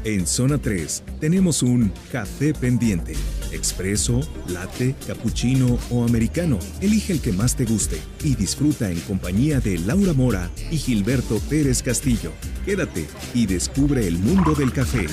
En Zona 3 tenemos un café pendiente. Expreso, latte, cappuccino o americano. Elige el que más te guste y disfruta en compañía de Laura Mora y Gilberto Pérez Castillo. Quédate y descubre el mundo del café.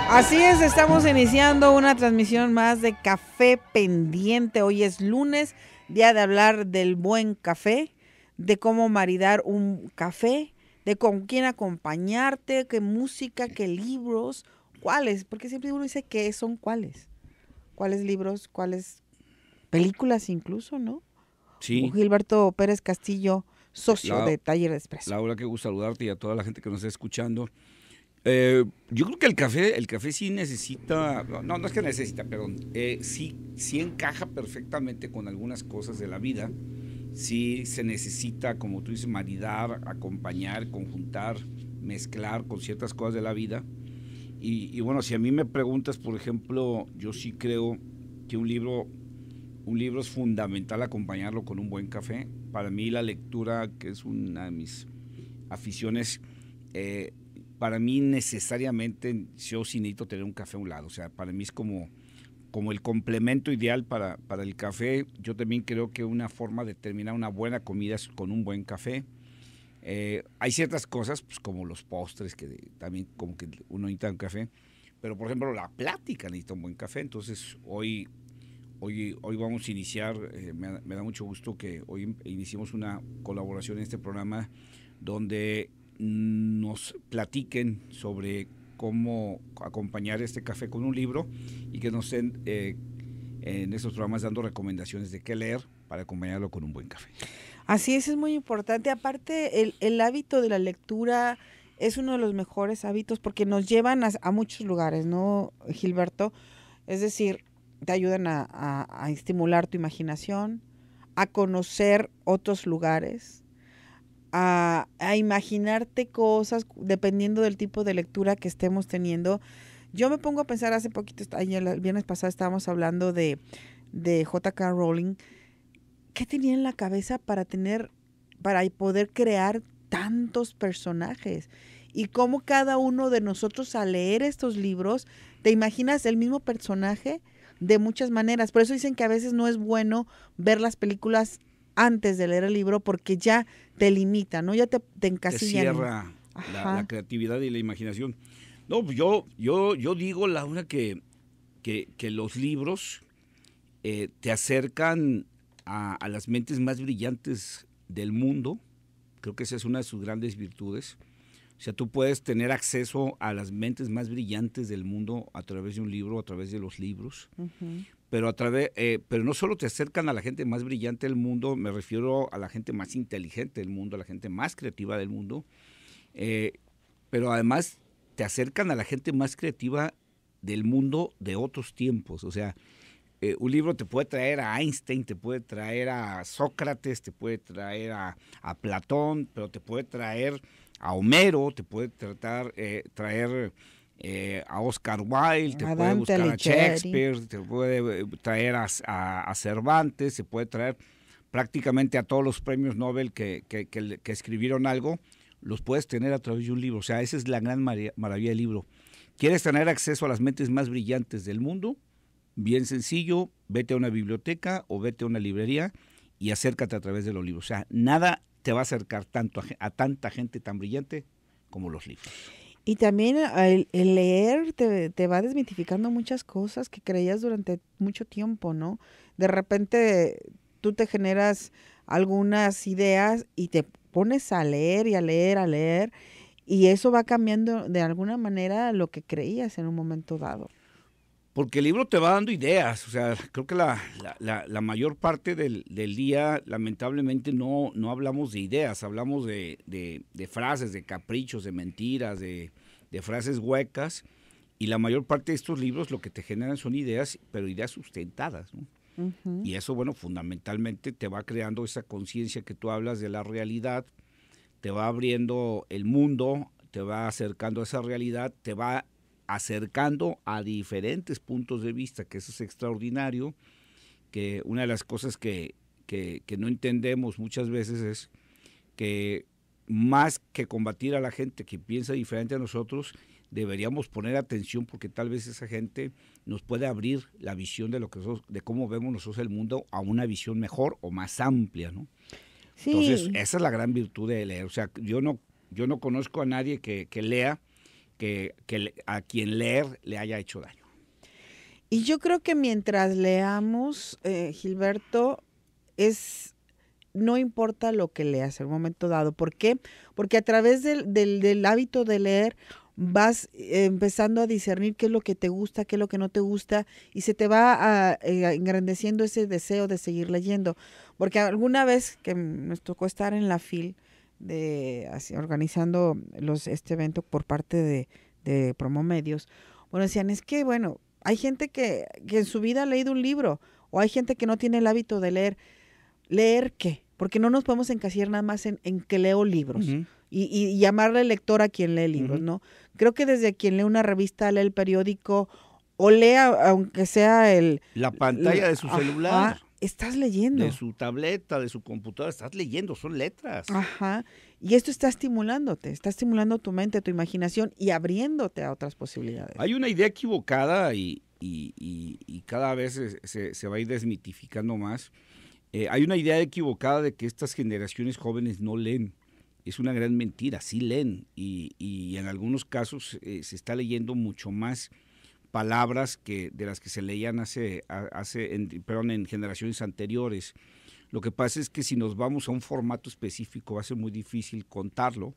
Así es, estamos iniciando una transmisión más de Café Pendiente. Hoy es lunes, día de hablar del buen café, de cómo maridar un café, de con quién acompañarte, qué música, qué libros, cuáles, porque siempre uno dice qué son cuáles libros, cuáles películas incluso, ¿no? Sí. Gilberto Pérez Castillo, socio de Taller de Expreso. Laura, qué gusto saludarte y a toda la gente que nos está escuchando. Yo creo que el café sí necesita, no es que necesita, perdón, sí encaja perfectamente con algunas cosas de la vida. Sí se necesita, como tú dices, maridar, acompañar, conjuntar, mezclar con ciertas cosas de la vida. Y bueno, si a mí me preguntas, por ejemplo, yo sí creo que un libro es fundamental acompañarlo con un buen café. Para mí la lectura, que es una de mis aficiones, para mí necesariamente yo sí necesito tener un café a un lado. O sea, para mí es como el complemento ideal para el café. Yo también creo que una forma de terminar una buena comida es con un buen café. Hay ciertas cosas, pues como los postres, que también como que uno necesita un café. Pero, por ejemplo, la plática necesita un buen café. Entonces, hoy vamos a iniciar, me da mucho gusto que hoy iniciemos una colaboración en este programa donde nos platiquen sobre cómo acompañar este café con un libro y que nos estén en estos programas dando recomendaciones de qué leer para acompañarlo con un buen café. Así es muy importante. Aparte, el hábito de la lectura es uno de los mejores hábitos porque nos llevan a muchos lugares, ¿no, Gilberto? Es decir, te ayudan a estimular tu imaginación, a conocer otros lugares, a imaginarte cosas dependiendo del tipo de lectura que estemos teniendo. Yo me pongo a pensar, hace poquito, ayer, el viernes pasado estábamos hablando de J.K. Rowling. ¿Qué tenía en la cabeza para poder crear tantos personajes? Y cómo cada uno de nosotros al leer estos libros, te imaginas el mismo personaje de muchas maneras. Por eso dicen que a veces no es bueno ver las películas antes de leer el libro porque ya te limita, ¿no? Ya te encasillan. Te cierra la creatividad y la imaginación. No, pues yo digo, Laura, que los libros te acercan a las mentes más brillantes del mundo. Creo que esa es una de sus grandes virtudes. O sea, tú puedes tener acceso a las mentes más brillantes del mundo a través de un libro, a través de los libros. Uh-huh. Pero no solo te acercan a la gente más brillante del mundo, me refiero a la gente más inteligente del mundo, a la gente más creativa del mundo, pero además te acercan a la gente más creativa del mundo de otros tiempos. O sea, un libro te puede traer a Einstein, te puede traer a Sócrates, te puede traer a Platón, pero te puede traer a Homero, te puede traer a Oscar Wilde, te puede buscar a Shakespeare, te puede traer a Cervantes, se puede traer prácticamente a todos los premios Nobel que escribieron algo, los puedes tener a través de un libro. O sea, esa es la gran maravilla del libro. ¿Quieres tener acceso a las mentes más brillantes del mundo? Bien sencillo, vete a una biblioteca o vete a una librería y acércate a través de los libros. O sea, nada te va a acercar tanto a tanta gente tan brillante como los libros. Y también el leer te va desmitificando muchas cosas que creías durante mucho tiempo, ¿no? De repente tú te generas algunas ideas y te pones a leer y a leer, y eso va cambiando de alguna manera lo que creías en un momento dado. Porque el libro te va dando ideas. O sea, creo que la mayor parte del día, lamentablemente, no hablamos de ideas, hablamos de frases, de caprichos, de mentiras, de frases huecas, y la mayor parte de estos libros lo que te generan son ideas, pero ideas sustentadas, ¿no? Uh-huh. Y eso, bueno, fundamentalmente te va creando esa conciencia que tú hablas de la realidad, te va abriendo el mundo, te va acercando a esa realidad, te va acercando a diferentes puntos de vista, que eso es extraordinario, que una de las cosas que no entendemos muchas veces es que más que combatir a la gente que piensa diferente a nosotros, deberíamos poner atención porque tal vez esa gente nos puede abrir la visión de lo que nosotros, de cómo vemos nosotros el mundo a una visión mejor o más amplia, ¿no? Sí. Entonces, esa es la gran virtud de leer. O sea, yo no conozco a nadie que lea a quien leer le haya hecho daño. Y yo creo que mientras leamos, Gilberto, no importa lo que leas en un momento dado. ¿Por qué? Porque a través del hábito de leer vas empezando a discernir qué es lo que te gusta, qué es lo que no te gusta, y se te va engrandeciendo ese deseo de seguir leyendo. Porque alguna vez que nos tocó estar en la FIL organizando este evento por parte de Promomedios, bueno, decían, es que, bueno, hay gente que en su vida ha leído un libro, o hay gente que no tiene el hábito de leer. ¿Leer qué? Porque no nos podemos encasillar nada más en que leo libros. Uh-huh. Y llamarle lector a quien lee libros, Uh-huh. ¿no? Creo que desde quien lee una revista, lee el periódico, o lea, aunque sea la pantalla de su celular. Estás leyendo. De su tableta, de su computadora, estás leyendo, son letras. Ajá. Y esto está estimulándote, está estimulando tu mente, tu imaginación y abriéndote a otras posibilidades. Hay una idea equivocada y cada vez se va a ir desmitificando más. Hay una idea equivocada de que estas generaciones jóvenes no leen. Es una gran mentira, sí leen y en algunos casos se está leyendo mucho más palabras de las que se leían en generaciones anteriores. Lo que pasa es que si nos vamos a un formato específico va a ser muy difícil contarlo,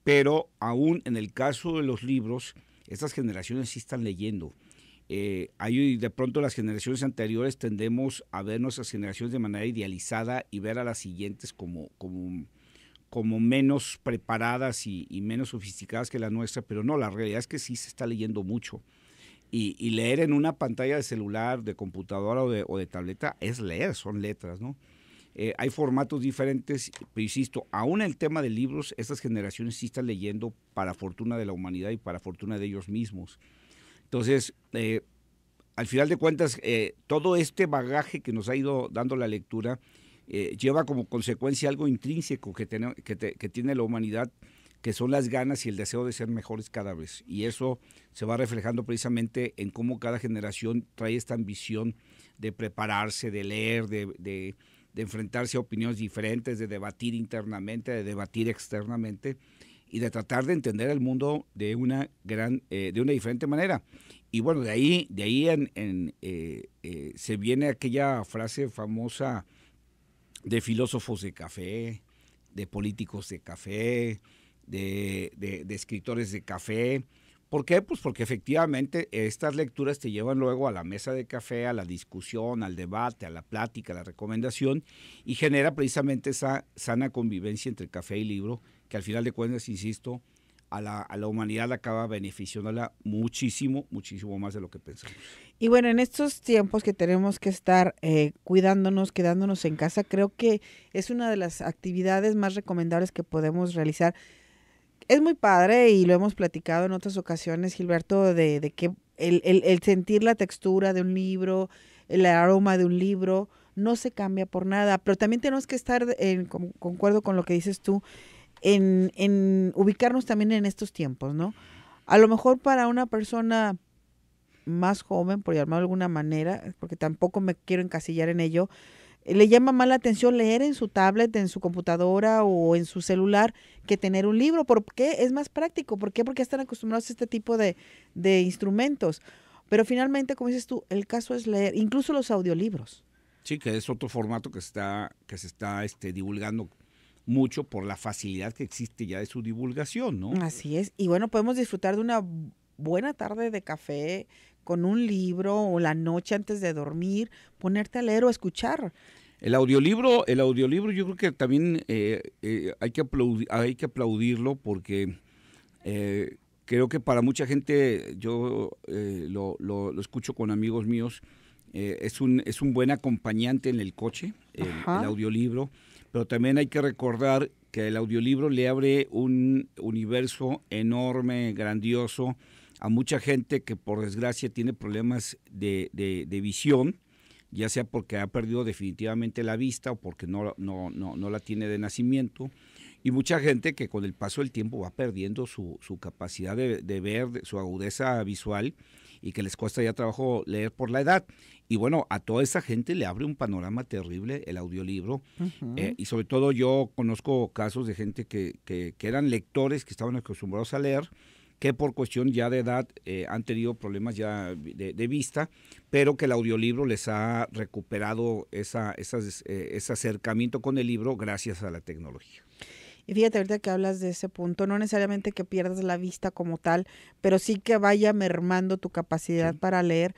pero aún en el caso de los libros, estas generaciones sí están leyendo. De pronto las generaciones anteriores tendemos a ver nuestras generaciones de manera idealizada y ver a las siguientes como menos preparadas y menos sofisticadas que la nuestra, pero no, la realidad es que sí se está leyendo mucho. Y leer en una pantalla de celular, de computadora o de tableta es leer, son letras, ¿no? Hay formatos diferentes, pero insisto, aún en el tema de libros, estas generaciones sí están leyendo para fortuna de la humanidad y para fortuna de ellos mismos. Entonces, al final de cuentas, todo este bagaje que nos ha ido dando la lectura lleva como consecuencia algo intrínseco que tiene la humanidad, que son las ganas y el deseo de ser mejores cada vez. Y eso se va reflejando precisamente en cómo cada generación trae esta ambición de prepararse, de leer, de enfrentarse a opiniones diferentes, de debatir internamente, de debatir externamente y de tratar de entender el mundo de una diferente manera. Y bueno, de ahí se viene aquella frase famosa de filósofos de café, de políticos de café, de escritores de café. ¿Por qué? Pues porque efectivamente estas lecturas te llevan luego a la mesa de café, a la discusión, al debate, a la plática, a la recomendación y genera precisamente esa sana convivencia entre café y libro que al final de cuentas, insisto, a la humanidad acaba beneficiándola muchísimo, muchísimo más de lo que pensamos. Y bueno, en estos tiempos que tenemos que estar cuidándonos, quedándonos en casa, creo que es una de las actividades más recomendables que podemos realizar. Es muy padre y lo hemos platicado en otras ocasiones, Gilberto, de que el sentir la textura de un libro, el aroma de un libro, no se cambia por nada, pero también tenemos que estar, concuerdo con lo que dices tú, en ubicarnos también en estos tiempos, ¿no? A lo mejor para una persona más joven, por llamarlo de alguna manera, porque tampoco me quiero encasillar en ello, le llama más la atención leer en su tablet, en su computadora o en su celular que tener un libro. ¿Por qué? Es más práctico. ¿Por qué? Porque están acostumbrados a este tipo de instrumentos. Pero finalmente, como dices tú, el caso es leer, incluso los audiolibros. Sí, que es otro formato que se está divulgando mucho por la facilidad que existe ya de su divulgación, ¿no? Así es. Y bueno, podemos disfrutar de una buena tarde de café con un libro o la noche antes de dormir, ponerte a leer o a escuchar. El audiolibro yo creo que también hay que aplaudirlo porque creo que para mucha gente, yo lo escucho con amigos míos, es un buen acompañante en el coche, el audiolibro, pero también hay que recordar que el audiolibro le abre un universo enorme, grandioso, a mucha gente que por desgracia tiene problemas de visión, ya sea porque ha perdido definitivamente la vista o porque no la tiene de nacimiento. Y mucha gente que con el paso del tiempo va perdiendo su capacidad de ver, su agudeza visual, y que les cuesta ya trabajo leer por la edad. Y bueno, a toda esa gente le abre un panorama terrible el audiolibro. Y sobre todo yo conozco casos de gente que eran lectores, que estaban acostumbrados a leer, que por cuestión ya de edad han tenido problemas ya de vista, pero que el audiolibro les ha recuperado ese acercamiento con el libro gracias a la tecnología. Y fíjate, ahorita que hablas de ese punto, no necesariamente que pierdas la vista como tal, pero sí que vaya mermando tu capacidad para leer.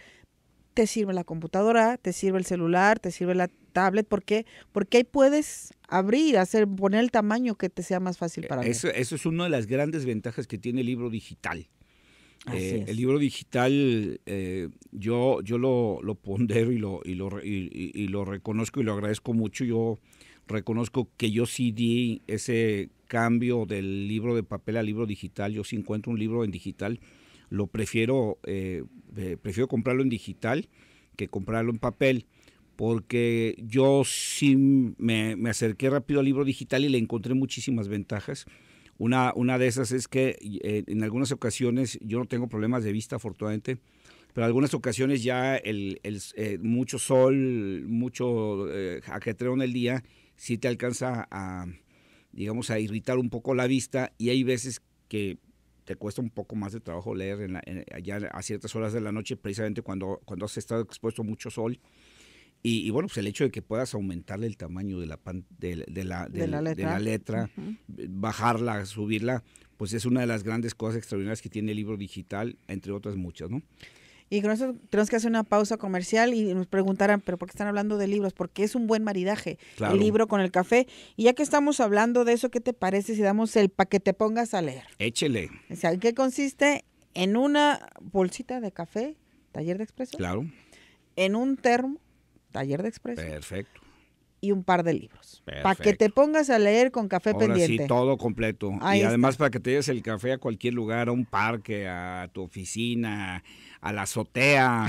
Te sirve la computadora, te sirve el celular, te sirve la tablet. ¿Por qué? Porque ahí puedes abrir, poner el tamaño que te sea más fácil para leer. Eso es una de las grandes ventajas que tiene el libro digital. El libro digital, yo lo pondero y lo reconozco y lo agradezco mucho. Yo reconozco que yo sí di ese cambio del libro de papel al libro digital. Yo si encuentro un libro en digital, lo prefiero comprarlo en digital que comprarlo en papel, porque yo sí me acerqué rápido al libro digital y le encontré muchísimas ventajas. Una de esas es que en algunas ocasiones, yo no tengo problemas de vista afortunadamente, pero en algunas ocasiones ya mucho sol, mucho ajetreo en el día, sí te alcanza a irritar un poco la vista, y hay veces que te cuesta un poco más de trabajo leer ya a ciertas horas de la noche, precisamente cuando has estado expuesto a mucho sol. Y bueno, pues el hecho de que puedas aumentarle el tamaño de la letra, bajarla, subirla, pues es una de las grandes cosas extraordinarias que tiene el libro digital, entre otras muchas, ¿no? Y con eso tenemos que hacer una pausa comercial y nos preguntarán, ¿pero por qué están hablando de libros? Porque es un buen maridaje, claro, el libro con el café. Y ya que estamos hablando de eso, ¿qué te parece si damos el para que te pongas a leer? Échele. O sea, ¿qué consiste? En una bolsita de café, taller de expreso. Claro. En un termo, taller de expreso. Perfecto. Y un par de libros. Para que te pongas a leer con café pendiente. Sí, todo completo. Ahí y además está. Para que te lleves el café a cualquier lugar, a un parque, a tu oficina, a la azotea.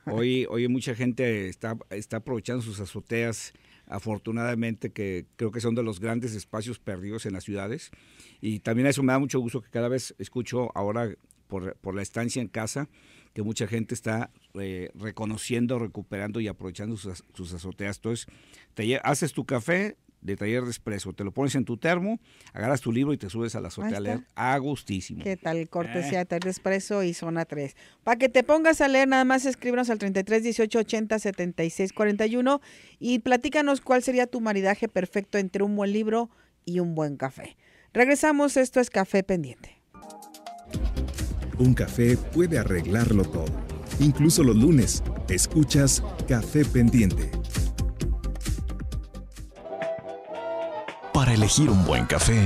Hoy mucha gente está aprovechando sus azoteas, afortunadamente, que creo que son de los grandes espacios perdidos en las ciudades. Y también eso me da mucho gusto, que cada vez escucho ahora por la estancia en casa, que mucha gente está reconociendo, recuperando y aprovechando sus azoteas. Entonces, haces tu café de taller de expreso, te lo pones en tu termo, agarras tu libro y te subes a la azotea a leer a gustísimo. ¿Qué tal? Cortesía de taller de expreso y zona 3. Para que te pongas a leer, nada más escríbenos al 33 18 80 76 41 y platícanos cuál sería tu maridaje perfecto entre un buen libro y un buen café. Regresamos, esto es Café Pendiente. Un café puede arreglarlo todo. Incluso los lunes, escuchas Café Pendiente. Para elegir un buen café,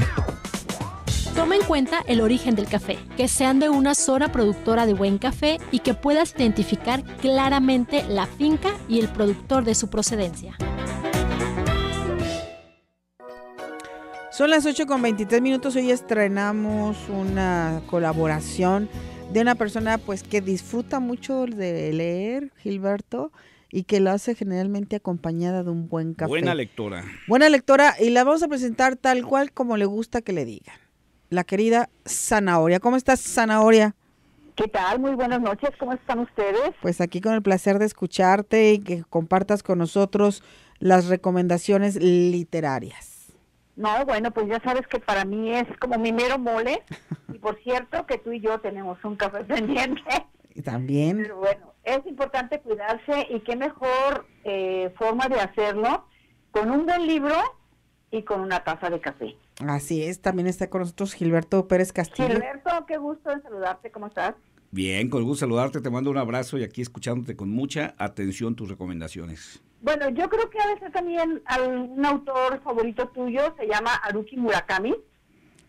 toma en cuenta el origen del café, que sean de una zona productora de buen café y que puedas identificar claramente la finca y el productor de su procedencia. Son las 8:23. Hoy estrenamos una colaboración de una persona pues que disfruta mucho de leer, Gilberto, y que lo hace generalmente acompañada de un buen café. Buena lectora. Buena lectora, y la vamos a presentar tal cual como le gusta que le digan. La querida Zanahoria. ¿Cómo estás, Zanahoria? ¿Qué tal? Muy buenas noches. ¿Cómo están ustedes? Pues aquí con el placer de escucharte y que compartas con nosotros las recomendaciones literarias. No, bueno, pues ya sabes que para mí es como mi mero mole. Y por cierto que tú y yo tenemos un café pendiente. Y también. Pero bueno, es importante cuidarse, y qué mejor forma de hacerlo con un buen libro y con una taza de café. Así es, también está con nosotros Gilberto Pérez Castillo. Gilberto, qué gusto en saludarte, ¿cómo estás? Bien, con gusto saludarte, te mando un abrazo y aquí escuchándote con mucha atención tus recomendaciones. Bueno, yo creo que a veces también un autor favorito tuyo se llama Haruki Murakami.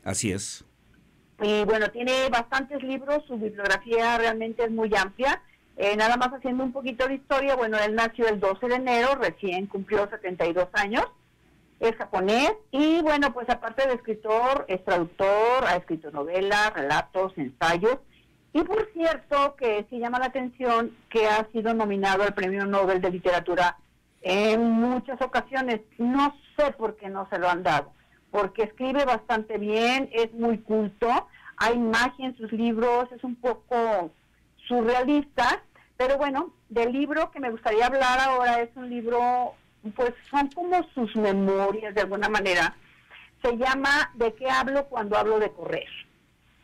Así es. Y bueno, tiene bastantes libros, su bibliografía realmente es muy amplia. Nada más haciendo un poquito de historia, bueno, él nació el 12 de enero, recién cumplió 72 años, es japonés y bueno, pues aparte de escritor, es traductor, ha escrito novelas, relatos, ensayos Y por cierto, que sí llama la atención que ha sido nominado al Premio Nobel de Literatura en muchas ocasiones. No sé por qué no se lo han dado, porque escribe bastante bien, es muy culto, hay magia en sus libros, es un poco surrealista, pero bueno, del libro que me gustaría hablar ahora es un libro, pues son como sus memorias de alguna manera. Se llama ¿De qué hablo cuando hablo de correr?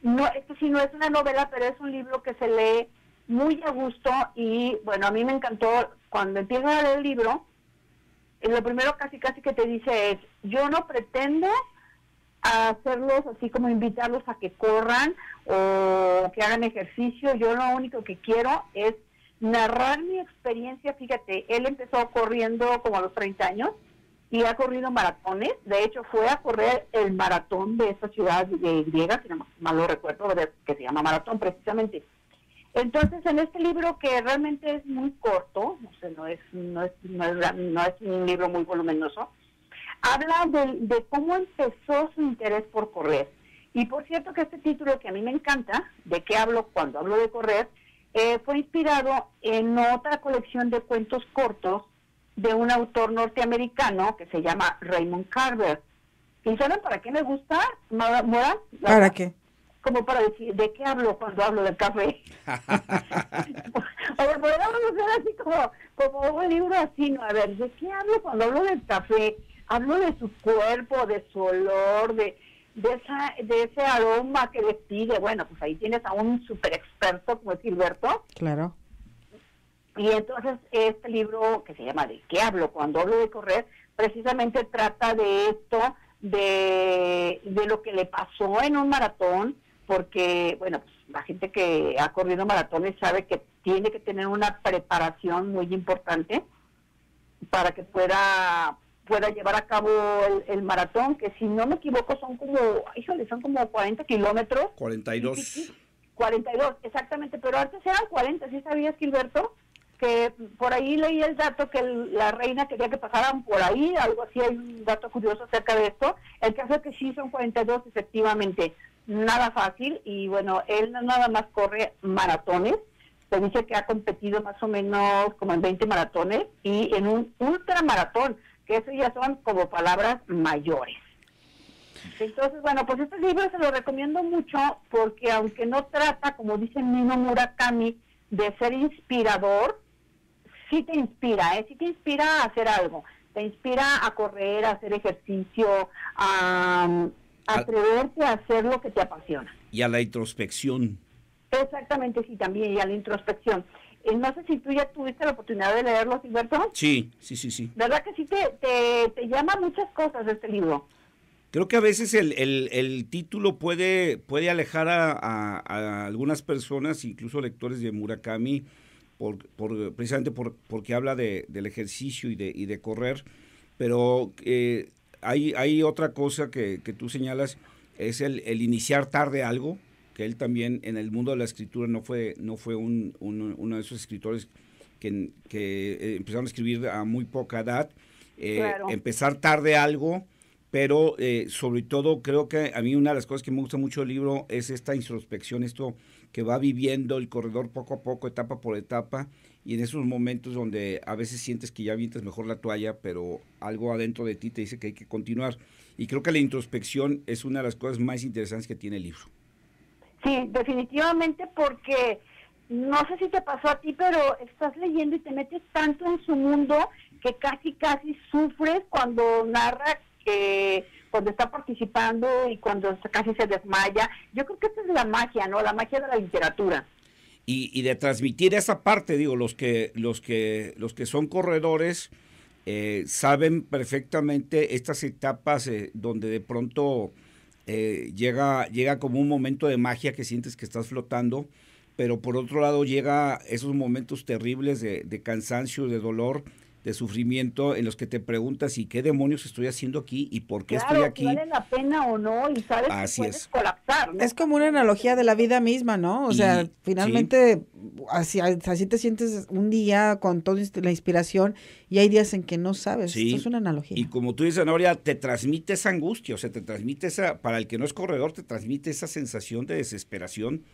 No, esto sí no es una novela, pero es un libro que se lee muy a gusto y bueno, a mí me encantó. Cuando empiezas a leer el libro, lo primero casi que te dice es, yo no pretendo hacerlos así como invitarlos a que corran o que hagan ejercicio, yo lo único que quiero es narrar mi experiencia. Fíjate, él empezó corriendo como a los 30 años y ha corrido maratones. De hecho, fue a correr el maratón de esta ciudad de griega, si no mal lo recuerdo, que se llama Maratón precisamente. Entonces, en este libro, que realmente es muy corto, no es un libro muy voluminoso, habla de cómo empezó su interés por correr. Y por cierto que este título, que a mí me encanta, ¿de qué hablo cuando hablo de correr?, fue inspirado en otra colección de cuentos cortos de un autor norteamericano que se llama Raymond Carver. ¿Y saben para qué me gusta, Mora? ¿Para qué? Como para decir, ¿de qué hablo cuando hablo del café? O sea, podríamos hacer así como un libro así, ¿no? A ver, ¿de qué hablo cuando hablo del café? Hablo de su cuerpo, de su olor, de ese aroma que le pide. Bueno, pues ahí tienes a un súper experto como es Gilberto. Claro. Y entonces este libro, que se llama ¿De qué hablo cuando hablo de correr?, precisamente trata de esto, de lo que le pasó en un maratón, porque, bueno, pues la gente que ha corrido maratones sabe que tiene que tener una preparación muy importante para que pueda llevar a cabo el maratón, que si no me equivoco son como 40 kilómetros. 42. 42, exactamente, pero antes eran 40, ¿sí sabías, Gilberto? Que por ahí leí el dato que la reina quería que pasaran por ahí, algo así, hay un dato curioso acerca de esto. El caso es que sí son 42, efectivamente, nada fácil, y bueno, él no nada más corre maratones, se dice que ha competido más o menos como en 20 maratones, y en un ultramaratón, que eso ya son como palabras mayores. Entonces, bueno, pues este libro se lo recomiendo mucho, porque aunque no trata, como dice Nino Murakami, de ser inspirador, sí te inspira a hacer algo, te inspira a correr, a hacer ejercicio, a atreverte a hacer lo que te apasiona. Y a la introspección. Exactamente, sí, también, y a la introspección. No sé si tú ya tuviste la oportunidad de leerlo, Gilberto. Sí. ¿Verdad que sí te llama muchas cosas este libro? Creo que a veces el título puede alejar a algunas personas, incluso lectores de Murakami, precisamente porque habla del ejercicio y de correr, pero hay otra cosa que tú señalas, es el iniciar tarde algo, que él también en el mundo de la escritura no fue uno de esos escritores que empezaron a escribir a muy poca edad, Claro. Empezar tarde algo, pero sobre todo creo que a mí una de las cosas que me gusta mucho del libro es esta introspección, esto que va viviendo el corredor poco a poco, etapa por etapa, y en esos momentos donde a veces sientes que ya avientas mejor la toalla, pero algo adentro de ti te dice que hay que continuar. Y creo que la introspección es una de las cosas más interesantes que tiene el libro. Sí, definitivamente, porque no sé si te pasó a ti, pero estás leyendo y te metes tanto en su mundo que casi sufres cuando narra, cuando está participando y cuando casi se desmaya. Yo creo que esa es la magia, ¿no? La magia de la literatura. Y de transmitir esa parte, digo, los que son corredores saben perfectamente estas etapas donde de pronto llega como un momento de magia que sientes que estás flotando, pero por otro lado llega esos momentos terribles de cansancio, de dolor, de sufrimiento, en los que te preguntas, ¿y qué demonios estoy haciendo aquí? ¿Y por qué estoy aquí? Si vale la pena o no, y sabes Así que puedes es. colapsar, ¿no? Es como una analogía de la vida misma, ¿no? O sea, finalmente así te sientes un día con toda la inspiración y hay días en que no sabes. Sí. Esto es una analogía. Y como tú dices, Noria, te transmite esa angustia, o sea, te transmite para el que no es corredor, te transmite esa sensación de desesperación.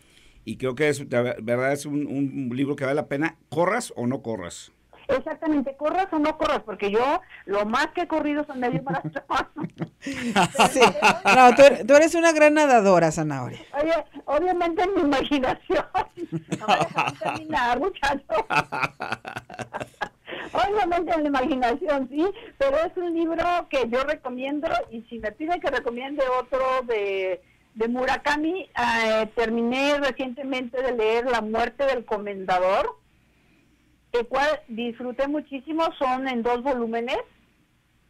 y creo que es, de verdad es un libro que vale la pena, corras o no corras. Exactamente, corras o no corras, porque yo lo más que he corrido son medio maratón. Sí. No, tú eres una gran nadadora, Zanahoria. Oye, obviamente en mi imaginación. No me dejan terminar, muchachos. Obviamente en la imaginación, sí, pero es un libro que yo recomiendo, y si me piden que recomiende otro de Murakami, terminé recientemente de leer La muerte del comendador, el cual disfruté muchísimo, son en 2 volúmenes.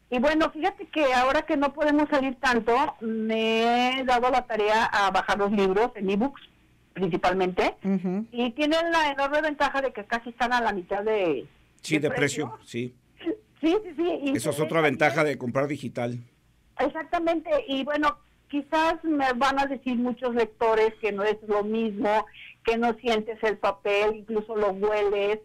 Y bueno, fíjate que ahora que no podemos salir tanto, me he dado la tarea a bajar los libros en ebooks, principalmente, y tienen la enorme ventaja de que casi están a la mitad de precio, sí. Sí. Eso es otra ventaja de comprar digital. Exactamente, y bueno, quizás me van a decir muchos lectores que no es lo mismo, que no sientes el papel, incluso lo hueles,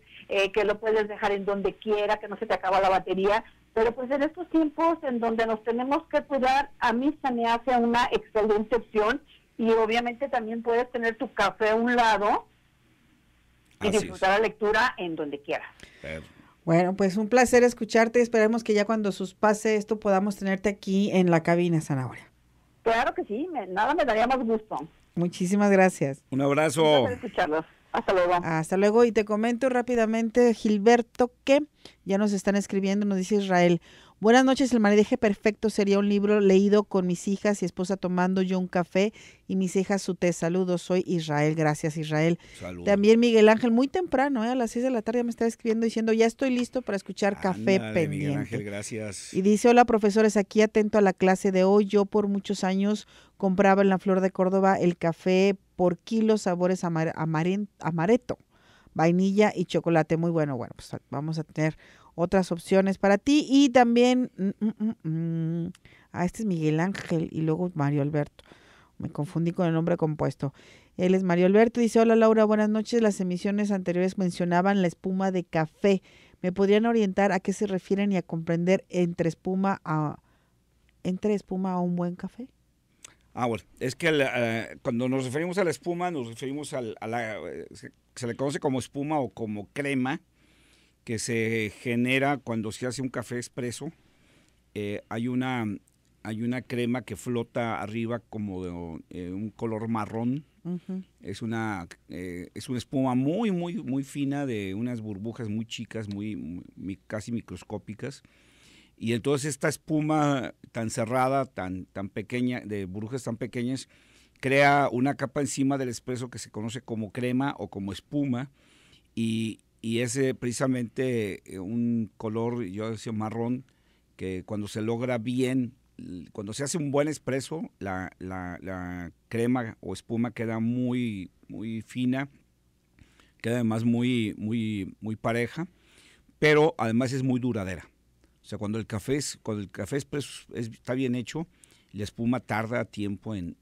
que lo puedes dejar en donde quiera, que no se te acaba la batería, pero pues en estos tiempos en donde nos tenemos que cuidar, a mí se me hace una excelente opción, y obviamente también puedes tener tu café a un lado y disfrutar la lectura en donde quieras. Bueno, pues un placer escucharte, esperemos que ya cuando pase esto podamos tenerte aquí en la cabina, Zanahoria. Claro que sí, nada me daría más gusto. Muchísimas gracias. Un abrazo. Un placer escucharlos. Hasta luego. Hasta luego. Y te comento rápidamente, Gilberto, que ya nos están escribiendo, nos dice Israel. Buenas noches, El maridaje perfecto sería un libro leído con mis hijas y esposa tomando yo un café y mis hijas su té. Saludos, soy Israel. Gracias, Israel. Saludos. También Miguel Ángel, muy temprano, a las 6 de la tarde ya me estaba escribiendo diciendo, ya estoy listo para escuchar Café Pendiente. Miguel Ángel, gracias. Y dice, hola profesores, aquí atento a la clase de hoy. Yo por muchos años compraba en la Flor de Córdoba el café por kilo, sabores amaretto, vainilla y chocolate. Muy bueno. Bueno, pues vamos a tener otras opciones para ti. Y también, este es Miguel Ángel y luego Mario Alberto. Me confundí con el nombre compuesto. Él es Mario Alberto. Dice, hola Laura, buenas noches. Las emisiones anteriores mencionaban la espuma de café. ¿Me podrían orientar a qué se refieren y a comprender entre espuma a un buen café? Bueno, es que cuando nos referimos a la espuma, nos referimos se le conoce como espuma o como crema, que se genera cuando se hace un café expreso. Hay una crema que flota arriba como de un color marrón. Uh-huh. Es una espuma muy, muy, muy fina, de unas burbujas muy chicas, casi microscópicas. Y entonces esta espuma tan cerrada, tan pequeña, de burbujas tan pequeñas, crea una capa encima del espresso que se conoce como crema o como espuma, y es precisamente un color, yo decía marrón, que cuando se logra bien, cuando se hace un buen espresso, la crema o espuma queda muy, muy fina, queda además muy, muy, muy pareja, pero además es muy duradera. O sea, cuando el café expreso está bien hecho, la espuma tarda tiempo en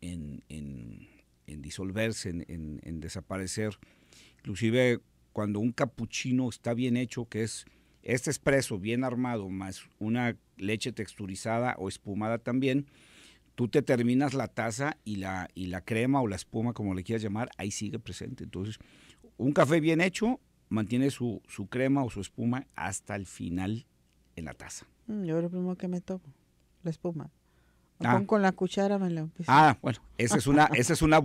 disolverse, en desaparecer. Inclusive cuando un cappuccino está bien hecho, que es este expreso bien armado, más una leche texturizada o espumada también, tú te terminas la taza y la crema o la espuma, como le quieras llamar, ahí sigue presente. Entonces, un café bien hecho mantiene su crema o su espuma hasta el final en la taza. Yo lo primero que me tomo, la espuma. Con la cuchara me la empiezo. Bueno, esa es una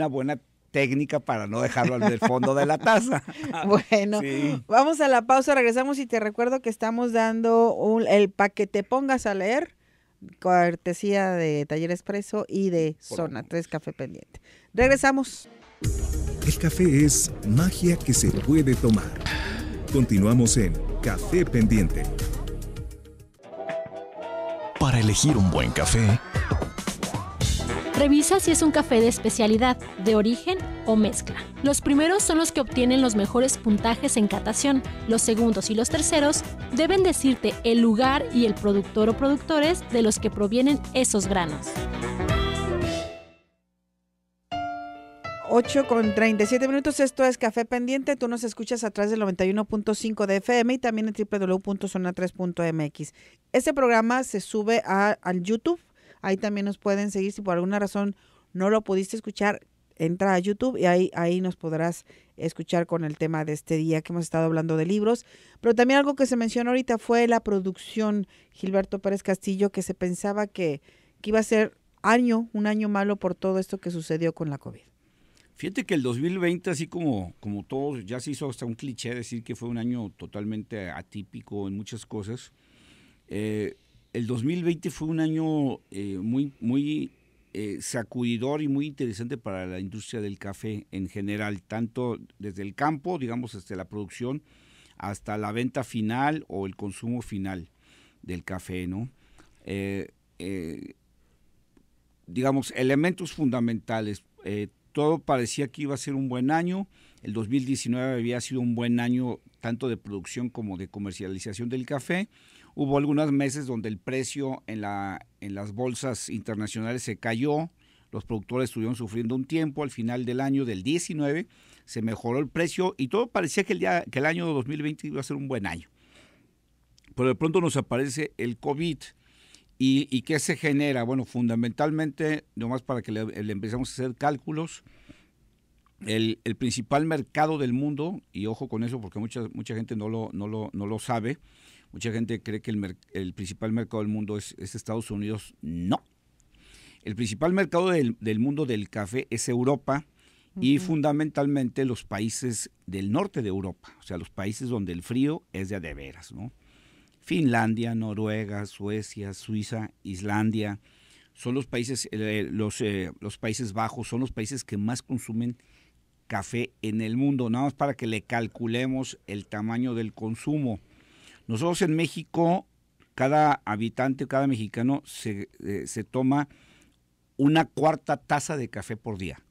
buena técnica para no dejarlo al fondo de la taza. Bueno, sí. Vamos a la pausa, regresamos y te recuerdo que estamos dando para que te pongas a leer, cortesía de Taller Expreso y de Zona 3 Café Pendiente. Regresamos. El café es magia que se puede tomar. Continuamos en Café Pendiente. Para elegir un buen café, revisa si es un café de especialidad, de origen o mezcla. Los primeros son los que obtienen los mejores puntajes en catación. Los segundos y los terceros deben decirte el lugar y el productor o productores de los que provienen esos granos. 8:37, esto es Café Pendiente, tú nos escuchas a través del 91.5 de FM y también en www.zona3.mx. Este programa se sube al YouTube, ahí también nos pueden seguir, si por alguna razón no lo pudiste escuchar entra a YouTube y ahí nos podrás escuchar con el tema de este día que hemos estado hablando de libros. Pero también algo que se mencionó ahorita fue la producción, Gilberto Pérez Castillo, que se pensaba que iba a ser un año malo por todo esto que sucedió con la COVID. Fíjate que el 2020, así como todos, ya se hizo hasta un cliché decir que fue un año totalmente atípico en muchas cosas. El 2020 fue un año muy sacudidor y muy interesante para la industria del café en general, tanto desde el campo, digamos, desde la producción, hasta la venta final o el consumo final del café, ¿no? Digamos, elementos fundamentales. Todo parecía que iba a ser un buen año. El 2019 había sido un buen año tanto de producción como de comercialización del café. Hubo algunos meses donde el precio en las bolsas internacionales se cayó. Los productores estuvieron sufriendo un tiempo. Al final del año del 19 se mejoró el precio y todo parecía que el año 2020 iba a ser un buen año. Pero de pronto nos aparece el COVID. ¿Y qué se genera? Bueno, fundamentalmente, nomás para que le empecemos a hacer cálculos, el principal mercado del mundo, y ojo con eso porque mucha gente no lo sabe, mucha gente cree que el principal mercado del mundo es Estados Unidos. No. El principal mercado del mundo del café es Europa y fundamentalmente los países del norte de Europa, o sea, los países donde el frío es de veras, ¿no? Finlandia, Noruega, Suecia, Suiza, Islandia, son los países, los Países Bajos, son los países que más consumen café en el mundo, nada más para que le calculemos el tamaño del consumo. Nosotros en México, cada habitante, cada mexicano se toma una cuarta taza de café por día.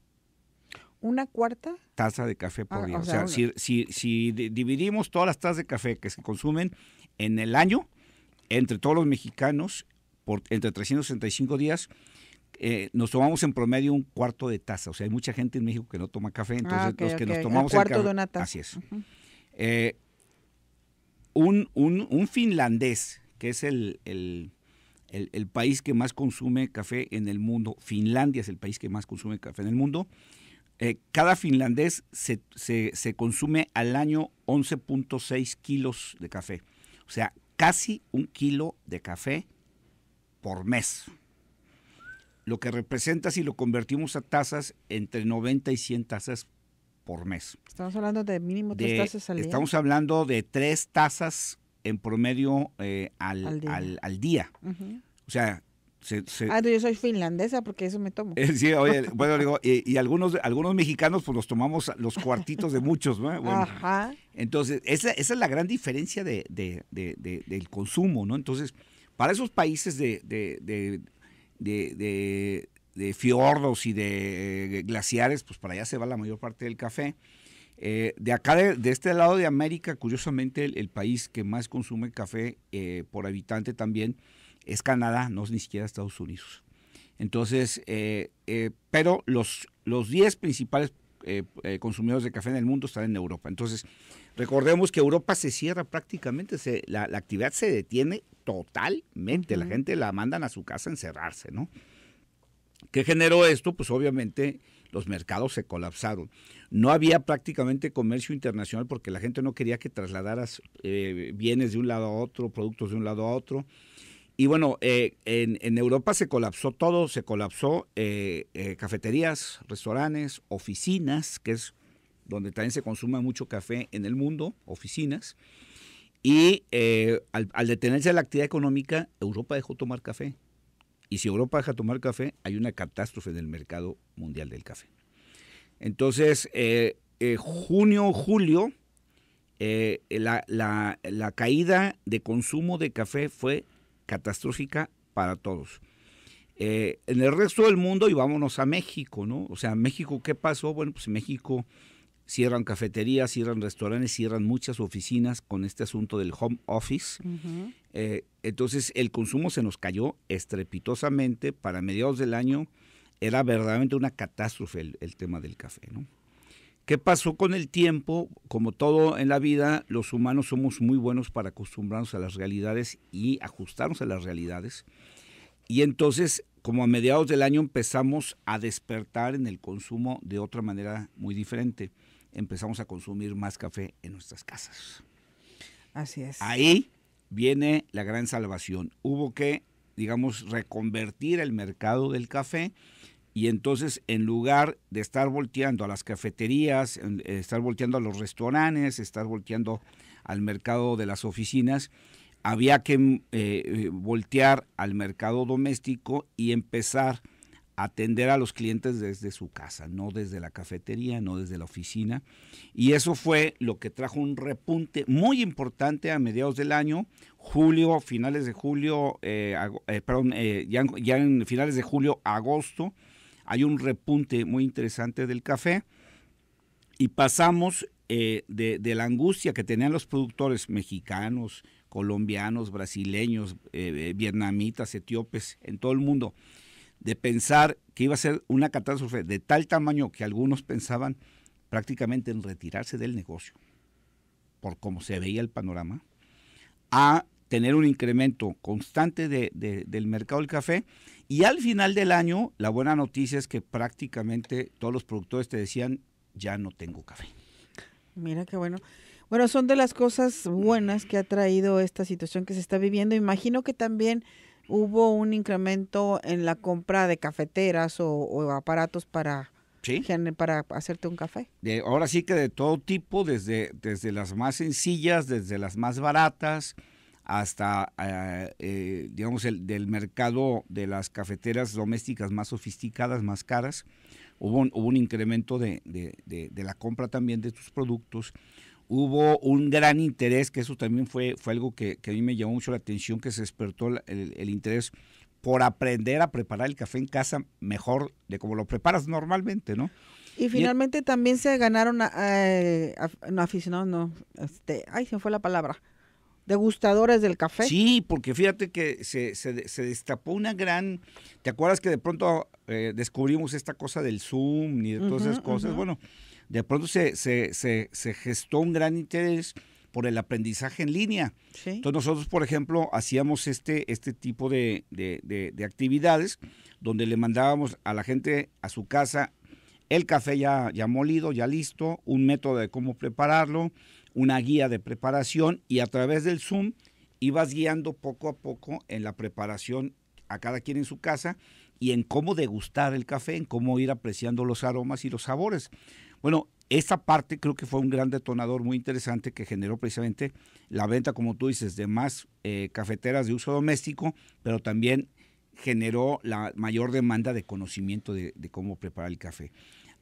¿Una cuarta? Taza de café por día. O sea, si dividimos todas las tazas de café que se consumen en el año, entre todos los mexicanos, entre 365 días, nos tomamos en promedio un cuarto de taza. O sea, hay mucha gente en México que no toma café, entonces los que nos tomamos el cuarto café, de una taza. Así es. Un finlandés, que es el país que más consume café en el mundo, Finlandia es el país que más consume café en el mundo, cada finlandés se consume al año 11.6 kilos de café. O sea, casi 1 kilo de café por mes. Lo que representa, si lo convertimos a tazas, entre 90 y 100 tazas por mes. Estamos hablando de mínimo 3 tazas al día. Estamos hablando de 3 tazas en promedio al día. O sea, yo soy finlandesa porque eso me tomo. Sí, oye, bueno, digo, y algunos mexicanos pues los tomamos los cuartitos de muchos, ¿no? Bueno, ajá. Entonces, esa es la gran diferencia del consumo, ¿no? Entonces, para esos países de fiordos y de glaciares, pues para allá se va la mayor parte del café. De acá, de este lado de América, curiosamente, el país que más consume café por habitante también es Canadá, no es ni siquiera Estados Unidos. Entonces, pero los 10 principales consumidores de café en el mundo están en Europa. Entonces, recordemos que Europa se cierra prácticamente, la actividad se detiene totalmente. La gente la mandan a su casa a encerrarse, ¿no? ¿Qué generó esto? Pues obviamente los mercados se colapsaron. No había prácticamente comercio internacional porque la gente no quería que trasladaras bienes de un lado a otro, productos de un lado a otro. Y bueno, en Europa se colapsó todo, se colapsó cafeterías, restaurantes, oficinas, que es donde también se consume mucho café en el mundo, oficinas. Y al detenerse la actividad económica, Europa dejó tomar café. Y si Europa deja tomar café, hay una catástrofe en el mercado mundial del café. Entonces, junio, julio, la caída de consumo de café fue catastrófica para todos. En el resto del mundo, y vámonos a México, ¿no? O sea, México, ¿qué pasó? Bueno, pues en México cierran cafeterías, cierran restaurantes, cierran muchas oficinas con este asunto del home office. Entonces, el consumo se nos cayó estrepitosamente. Para mediados del año era verdaderamente una catástrofe el tema del café, ¿no? ¿Qué pasó con el tiempo? Como todo en la vida, los humanos somos muy buenos para acostumbrarnos a las realidades y ajustarnos a las realidades. Y entonces como a mediados del año empezamos a despertar en el consumo de otra manera muy diferente. Empezamos a consumir más café en nuestras casas. Así es. Ahí viene la gran salvación. Hubo que, digamos, reconvertir el mercado del café y entonces en lugar de estar volteando a las cafeterías, estar volteando a los restaurantes, estar volteando al mercado de las oficinas, había que voltear al mercado doméstico y empezar a atender a los clientes desde su casa, no desde la cafetería, no desde la oficina. Y eso fue lo que trajo un repunte muy importante a mediados del año, julio, finales de julio, ya en finales de julio, agosto, hay un repunte muy interesante del café y pasamos de la angustia que tenían los productores mexicanos, colombianos, brasileños, vietnamitas, etíopes, en todo el mundo, de pensar que iba a ser una catástrofe de tal tamaño que algunos pensaban prácticamente en retirarse del negocio, por cómo se veía el panorama, a tener un incremento constante del mercado del café. Y al final del año, la buena noticia es que prácticamente todos los productores te decían, ya no tengo café. Mira qué bueno. Bueno, son de las cosas buenas que ha traído esta situación que se está viviendo. Imagino que también hubo un incremento en la compra de cafeteras o aparatos para, ¿sí?, para hacerte un café. Ahora sí que de todo tipo, desde las más sencillas, desde las más baratas, hasta, digamos, del mercado de las cafeteras domésticas más sofisticadas, más caras. Hubo un incremento de la compra también de tus productos. Hubo un gran interés, que eso también fue algo que a mí me llamó mucho la atención, que se despertó el interés por aprender a preparar el café en casa mejor de como lo preparas normalmente, ¿no? Y finalmente también se ganaron aficionados, se me fue la palabra, degustadores del café. Sí, porque fíjate que se destapó una gran... ¿Te acuerdas que de pronto descubrimos esta cosa del Zoom y de todas esas cosas? Bueno, de pronto se gestó un gran interés por el aprendizaje en línea. Sí. Entonces nosotros, por ejemplo, hacíamos este tipo de actividades donde le mandábamos a la gente a su casa el café ya molido, ya listo, un método de cómo prepararlo, una guía de preparación, y a través del Zoom ibas guiando poco a poco en la preparación a cada quien en su casa y en cómo degustar el café, en cómo ir apreciando los aromas y los sabores. Bueno, esta parte creo que fue un gran detonador muy interesante que generó precisamente la venta, como tú dices, de más cafeteras de uso doméstico, pero también generó la mayor demanda de conocimiento de cómo preparar el café.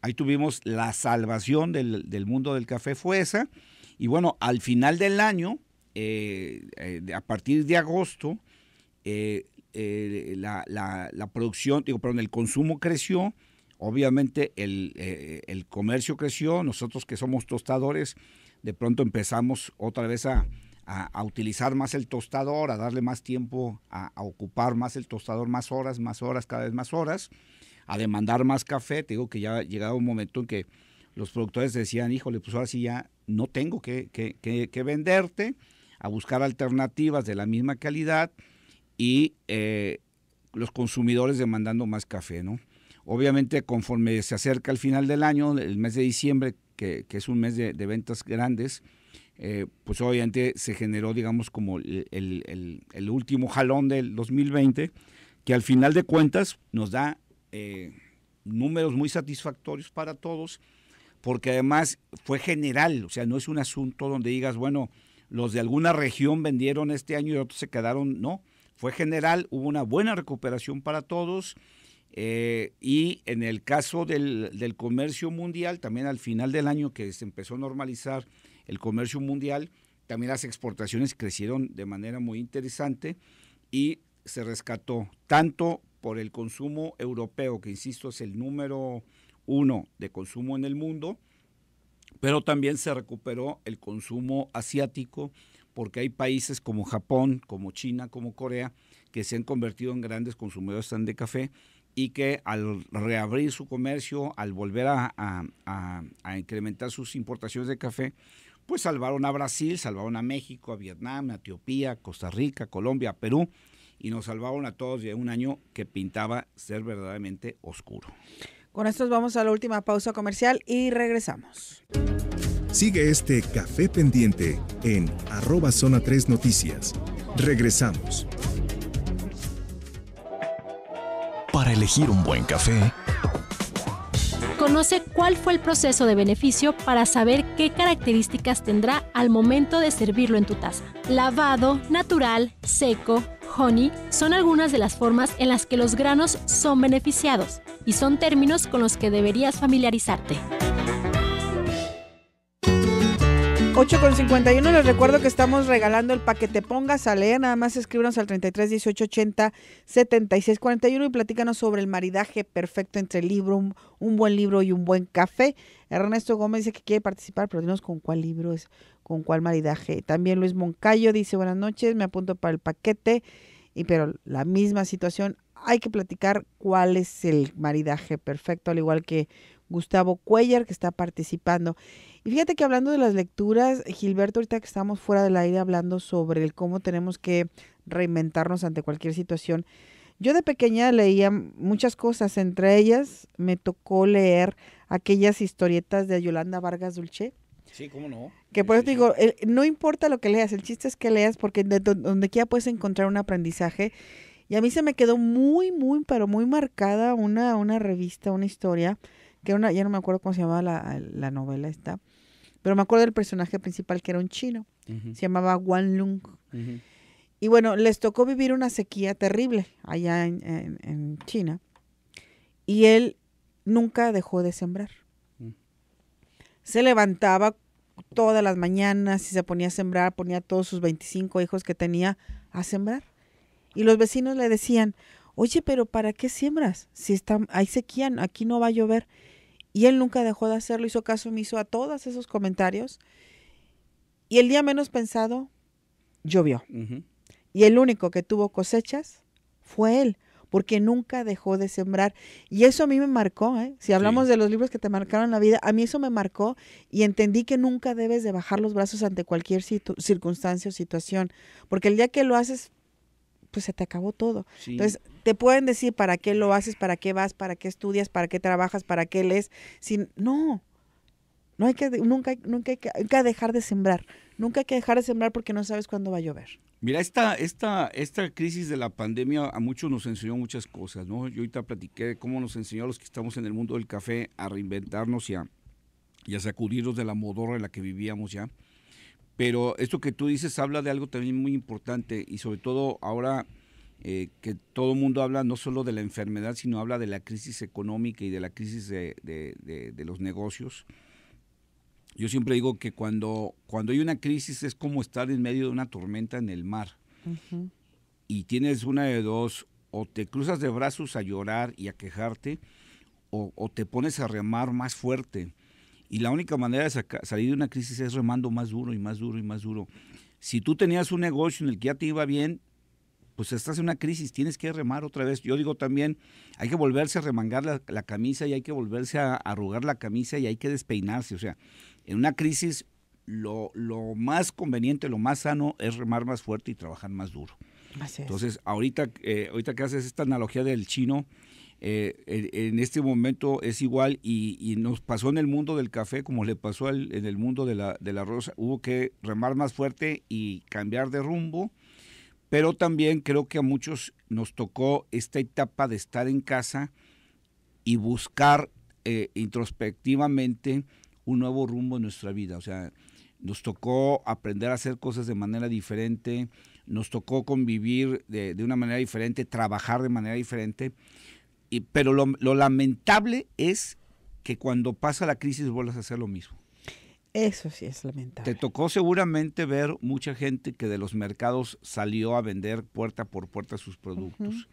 Ahí tuvimos la salvación del mundo del café, fue esa. Y bueno, al final del año, a partir de agosto, la producción, el consumo creció, obviamente el comercio creció, nosotros que somos tostadores, de pronto empezamos otra vez a utilizar más el tostador, a darle más tiempo, a ocupar más el tostador, más horas, cada vez más horas, a demandar más café. Te digo que ya ha llegado un momento en que los productores decían, híjole, pues ahora sí ya no tengo que venderte, a buscar alternativas de la misma calidad y los consumidores demandando más café, ¿no? Obviamente, conforme se acerca el final del año, el mes de diciembre, que es un mes de ventas grandes, pues obviamente se generó, digamos, como el último jalón del 2020, que al final de cuentas nos da números muy satisfactorios para todos, porque además fue general, o sea, no es un asunto donde digas, bueno, los de alguna región vendieron este año y otros se quedaron, no, fue general, hubo una buena recuperación para todos, y en el caso del comercio mundial, también al final del año que se empezó a normalizar el comercio mundial, también las exportaciones crecieron de manera muy interesante y se rescató tanto por el consumo europeo, que insisto es el número 1 de consumo en el mundo, pero también se recuperó el consumo asiático, porque hay países como Japón, como China, como Corea, que se han convertido en grandes consumidores de café y que al reabrir su comercio, al volver a incrementar sus importaciones de café, pues salvaron a Brasil, salvaron a México, a Vietnam, a Etiopía, Costa Rica, Colombia, Perú, y nos salvaron a todos de un año que pintaba ser verdaderamente oscuro. Con esto vamos a la última pausa comercial y regresamos. Sigue este Café Pendiente en @Zona 3 Noticias. Regresamos. Para elegir un buen café, conoce cuál fue el proceso de beneficio para saber qué características tendrá al momento de servirlo en tu taza. Lavado, natural, seco, honey son algunas de las formas en las que los granos son beneficiados y son términos con los que deberías familiarizarte. 8:51, les recuerdo que estamos regalando el paquete Pongas a leer, nada más escríbanos al 33 18 80 76 41 y platícanos sobre el maridaje perfecto entre el libro, un buen libro y un buen café. Ernesto Gómez dice que quiere participar, pero dinos con cuál libro es, con cuál maridaje. También Luis Moncayo dice, buenas noches, me apunto para el paquete, pero la misma situación, hay que platicar cuál es el maridaje perfecto, al igual que Gustavo Cuellar, que está participando. Y fíjate que hablando de las lecturas, Gilberto, ahorita que estamos fuera del aire hablando sobre el cómo tenemos que reinventarnos ante cualquier situación, yo de pequeña leía muchas cosas, entre ellas me tocó leer aquellas historietas de Yolanda Vargas Dulce. Sí, ¿cómo no? Que por eso te digo, no importa lo que leas, el chiste es que leas, porque donde quiera puedes encontrar un aprendizaje. Y a mí se me quedó muy, pero muy marcada una revista, una historia, que era ya no me acuerdo cómo se llamaba la novela esta, pero me acuerdo del personaje principal que era un chino, se llamaba Wan Lung. Y bueno, les tocó vivir una sequía terrible allá en China, y él nunca dejó de sembrar. Se levantaba todas las mañanas y se ponía a sembrar, ponía a todos sus 25 hijos que tenía a sembrar. Y los vecinos le decían, oye, pero ¿para qué siembras? Si hay sequía, aquí no va a llover. Y él nunca dejó de hacerlo, hizo caso omiso a todos esos comentarios. Y el día menos pensado, llovió. Y el único que tuvo cosechas fue él, porque nunca dejó de sembrar. Y eso a mí me marcó, ¿eh? Si hablamos de los libros que te marcaron la vida, a mí eso me marcó y entendí que nunca debes de bajar los brazos ante cualquier circunstancia o situación, porque el día que lo haces, pues se te acabó todo. Sí. Entonces, te pueden decir para qué lo haces, para qué vas, para qué estudias, para qué trabajas, para qué lees. No hay que, nunca hay que dejar de sembrar. Nunca hay que dejar de sembrar porque no sabes cuándo va a llover. Mira, esta crisis de la pandemia a muchos nos enseñó muchas cosas, ¿no? Yo ahorita platiqué de cómo nos enseñó a los que estamos en el mundo del café a reinventarnos y a sacudirnos de la modorra en la que vivíamos ya. Pero esto que tú dices habla de algo también muy importante y sobre todo ahora que todo el mundo habla no solo de la enfermedad, sino habla de la crisis económica y de la crisis de los negocios. Yo siempre digo que cuando hay una crisis es como estar en medio de una tormenta en el mar. Y tienes una de dos, o te cruzas de brazos a llorar y a quejarte, o te pones a remar más fuerte. Y la única manera de salir de una crisis es remando más duro y más duro y más duro. Si tú tenías un negocio en el que ya te iba bien, pues estás en una crisis, tienes que remar otra vez. Yo digo también, hay que volverse a remangar la camisa y hay que volverse a arrugar la camisa y hay que despeinarse. O sea, en una crisis lo más conveniente, lo más sano es remar más fuerte y trabajar más duro. Así es. Entonces, ahorita que haces esta analogía del chino, en este momento es igual y nos pasó en el mundo del café como le pasó en el mundo de la rosa. Hubo que remar más fuerte y cambiar de rumbo, pero también creo que a muchos nos tocó esta etapa de estar en casa y buscar introspectivamente un nuevo rumbo en nuestra vida. O sea, nos tocó aprender a hacer cosas de manera diferente, nos tocó convivir de una manera diferente, trabajar de manera diferente. Pero lo lamentable es que cuando pasa la crisis vuelvas a hacer lo mismo. Eso sí es lamentable. Te tocó seguramente ver mucha gente que de los mercados salió a vender puerta por puerta sus productos.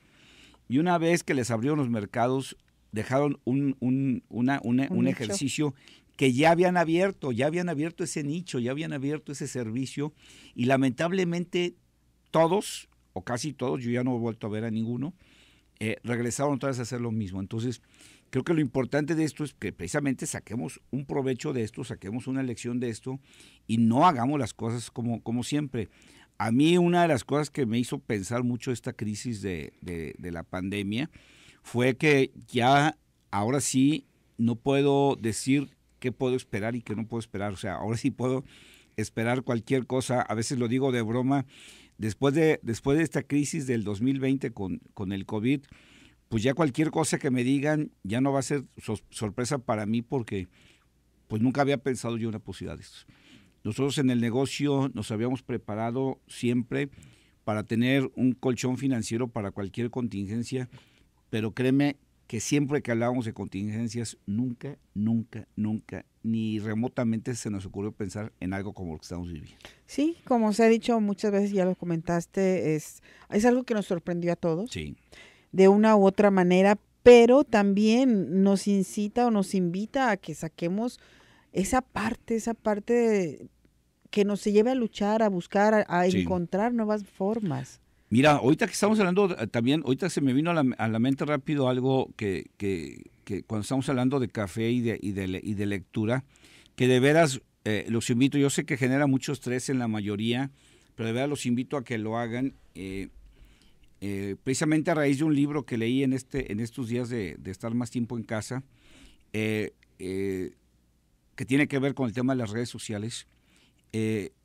Y una vez que les abrieron los mercados, dejaron un ejercicio que ya habían abierto ese nicho, ya habían abierto ese servicio. Y lamentablemente todos, o casi todos, yo ya no he vuelto a ver a ninguno, regresaron otra vez a hacer lo mismo. Entonces, creo que lo importante de esto es que precisamente saquemos un provecho de esto, saquemos una lección de esto y no hagamos las cosas como siempre. A mí una de las cosas que me hizo pensar mucho esta crisis de la pandemia fue que ya ahora sí no puedo decir qué puedo esperar y qué no puedo esperar. O sea, ahora sí puedo esperar cualquier cosa. A veces lo digo de broma. Después de esta crisis del 2020 con el COVID, pues ya cualquier cosa que me digan ya no va a ser sorpresa para mí porque pues nunca había pensado yo una posibilidad de esto. Nosotros en el negocio nos habíamos preparado siempre para tener un colchón financiero para cualquier contingencia, pero créeme que siempre que hablábamos de contingencias, nunca, ni remotamente se nos ocurrió pensar en algo como lo que estamos viviendo. Sí, como se ha dicho muchas veces, ya lo comentaste, es algo que nos sorprendió a todos, Sí. De una u otra manera, pero también nos incita o nos invita a que saquemos esa parte que nos lleve a luchar, a buscar, a Sí. encontrar nuevas formas. Mira, ahorita que estamos hablando también, ahorita se me vino a la mente rápido algo que cuando estamos hablando de café y de lectura, que de veras los invito, yo sé que genera mucho estrés en la mayoría, pero de veras los invito a que lo hagan, precisamente a raíz de un libro que leí en estos días de estar más tiempo en casa, que tiene que ver con el tema de las redes sociales.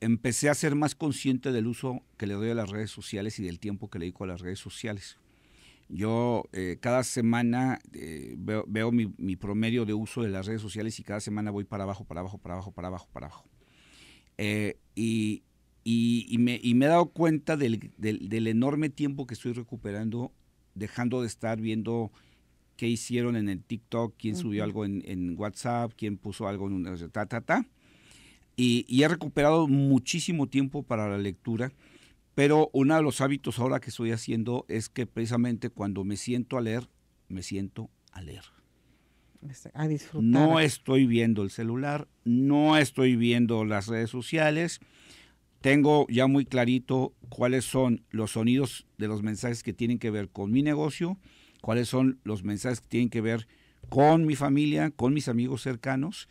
Empecé a ser más consciente del uso que le doy a las redes sociales y del tiempo que le dedico a las redes sociales. Yo cada semana veo mi promedio de uso de las redes sociales y cada semana voy para abajo. Y me he dado cuenta del enorme tiempo que estoy recuperando, dejando de estar viendo qué hicieron en el TikTok, quién subió algo en WhatsApp, quién puso algo en una... Y he recuperado muchísimo tiempo para la lectura, pero uno de los hábitos ahora que estoy haciendo es que precisamente cuando me siento a leer, me siento a leer. A disfrutar. No estoy viendo el celular, no estoy viendo las redes sociales. Tengo ya muy clarito cuáles son los sonidos de los mensajes que tienen que ver con mi negocio, cuáles son los mensajes que tienen que ver con mi familia, con mis amigos cercanos,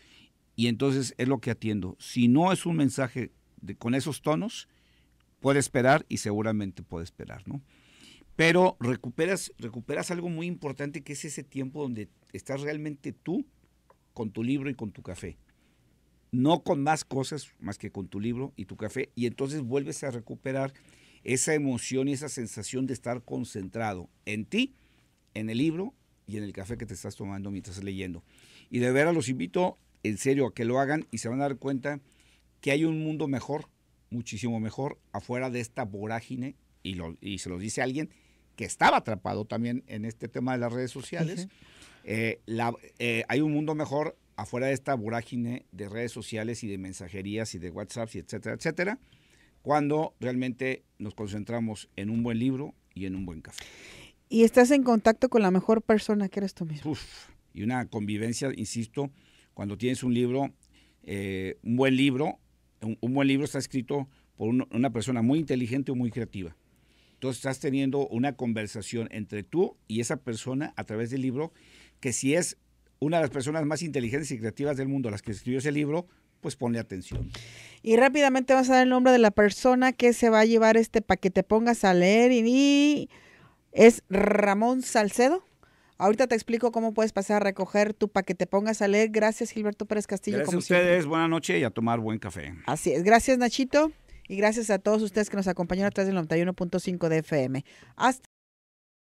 y entonces es lo que atiendo. Si no es un mensaje con esos tonos, puede esperar y seguramente puede esperar, ¿no? Pero recuperas algo muy importante, que es ese tiempo donde estás realmente tú con tu libro y con tu café. No con más cosas más que con tu libro y tu café, y entonces vuelves a recuperar esa emoción y esa sensación de estar concentrado en ti, en el libro y en el café que te estás tomando mientras estás leyendo. Y de veras los invito en serio a que lo hagan y se van a dar cuenta que hay un mundo mejor, muchísimo mejor, afuera de esta vorágine, y se los dice alguien que estaba atrapado también en este tema de las redes sociales. Hay un mundo mejor afuera de esta vorágine de redes sociales y de mensajerías y de WhatsApp y etcétera, etcétera, cuando realmente nos concentramos en un buen libro y en un buen café. Y estás en contacto con la mejor persona que eres tú mismo. Y una convivencia, insisto, cuando tienes un libro, un buen libro está escrito por una persona muy inteligente o muy creativa. Entonces estás teniendo una conversación entre tú y esa persona a través del libro, que si es una de las personas más inteligentes y creativas del mundo, las que escribió ese libro, pues ponle atención. Y rápidamente vas a dar el nombre de la persona que se va a llevar para que te pongas a leer, y es Ramón Salcedo. Ahorita te explico cómo puedes pasar a recoger tu para que te pongas a leer. Gracias, Gilberto Pérez Castillo. Gracias a ustedes, buenas noches y a tomar buen café. Así es, gracias Nachito, y gracias a todos ustedes que nos acompañaron a través del 91.5 de FM. Hasta